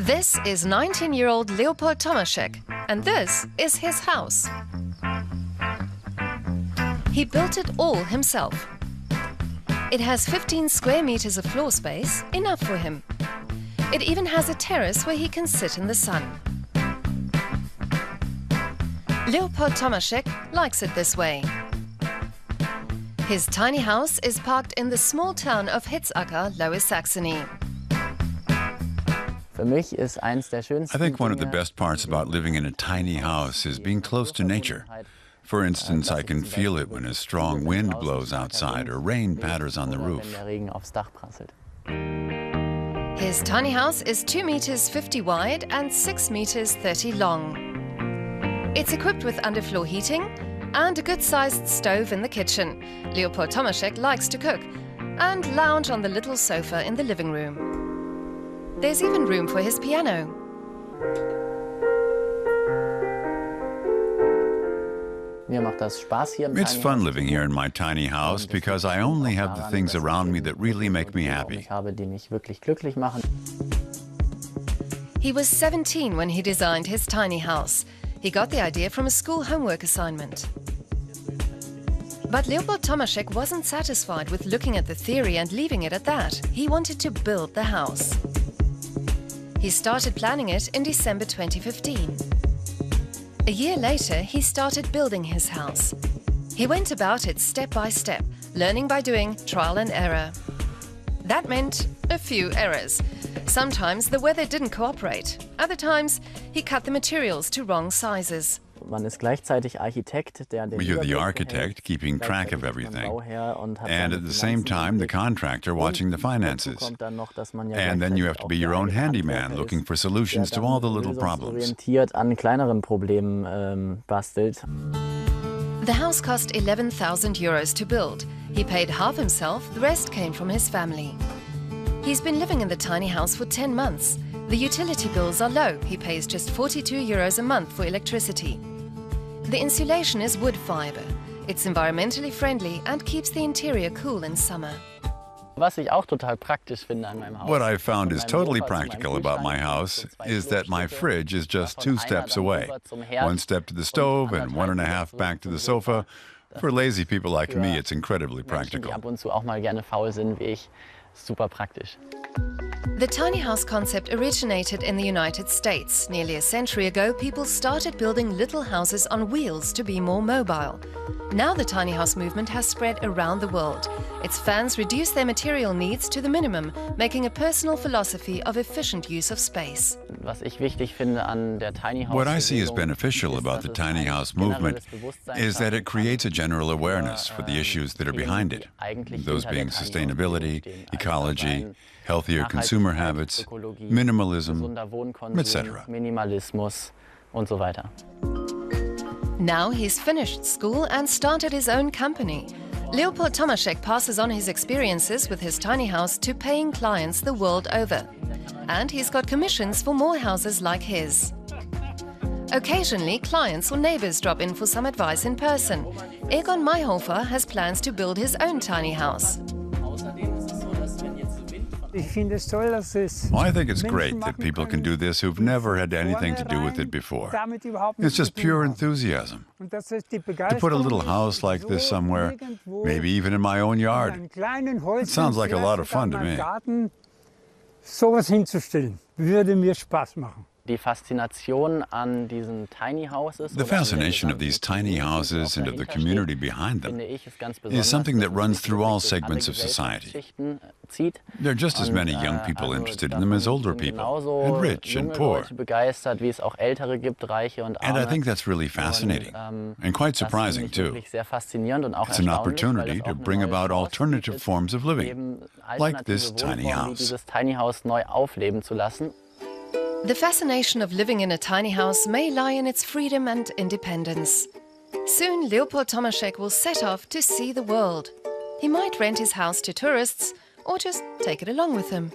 This is 19-year-old Leopold Tomaszek, and this is his house. He built it all himself. It has 15 square meters of floor space, enough for him. It even has a terrace where he can sit in the sun. Leopold Tomaszek likes it this way. His tiny house is parked in the small town of Hitzacker, Lower Saxony. I think one of the best parts about living in a tiny house is being close to nature. For instance, I can feel it when a strong wind blows outside or rain patters on the roof. His tiny house is 2 meters 50 wide and 6 meters 30 long. It's equipped with underfloor heating and a good-sized stove in the kitchen. Leopold Tomaszek likes to cook and lounge on the little sofa in the living room. There's even room for his piano. It's fun living here in my tiny house because I only have the things around me that really make me happy. He was 17 when he designed his tiny house. He got the idea from a school homework assignment. But Leopold Tomaszek wasn't satisfied with looking at the theory and leaving it at that. He wanted to build the house. He started planning it in December 2015. A year later, he started building his house. He went about it step by step, learning by doing, trial and error. That meant a few errors. Sometimes the weather didn't cooperate. Other times, he cut the materials to wrong sizes. You're the architect keeping track of everything, and at the same time the contractor watching the finances. And then you have to be your own handyman looking for solutions to all the little problems. The house cost 11,000 euros to build. He paid half himself, the rest came from his family. He's been living in the tiny house for 10 months. The utility bills are low. He pays just 42 euros a month for electricity. The insulation is wood fiber. It's environmentally friendly and keeps the interior cool in summer. What I found is totally practical about my house is that my fridge is just 2 steps away. 1 step to the stove and 1.5 back to the sofa. For lazy people like me, it's incredibly practical. The tiny house concept originated in the United States. Nearly a century ago, people started building little houses on wheels to be more mobile. Now the tiny house movement has spread around the world. Its fans reduce their material needs to the minimum, making a personal philosophy of efficient use of space. What I see as beneficial about the tiny house movement is that it creates a general awareness for the issues that are behind it, those being sustainability, ecology, healthier consumer habits, minimalism, etc. Now he's finished school and started his own company. Leopold Tomaszek passes on his experiences with his tiny house to paying clients the world over. And he's got commissions for more houses like his. Occasionally, clients or neighbors drop in for some advice in person. Egon Mayhofer has plans to build his own tiny house. I think it's great that people can do this who've never had anything to do with it before. It's just pure enthusiasm. To put a little house like this somewhere, maybe even in my own yard, it sounds like a lot of fun to me. The fascination of these tiny houses and of the community behind them is something that runs through all segments of society. There are just as many young people interested in them as older people, and rich and poor. And I think that's really fascinating, and quite surprising too. It's an opportunity to bring about alternative forms of living, like this tiny house. The fascination of living in a tiny house may lie in its freedom and independence. Soon, Leopold Tomaszek will set off to see the world. He might rent his house to tourists or just take it along with him.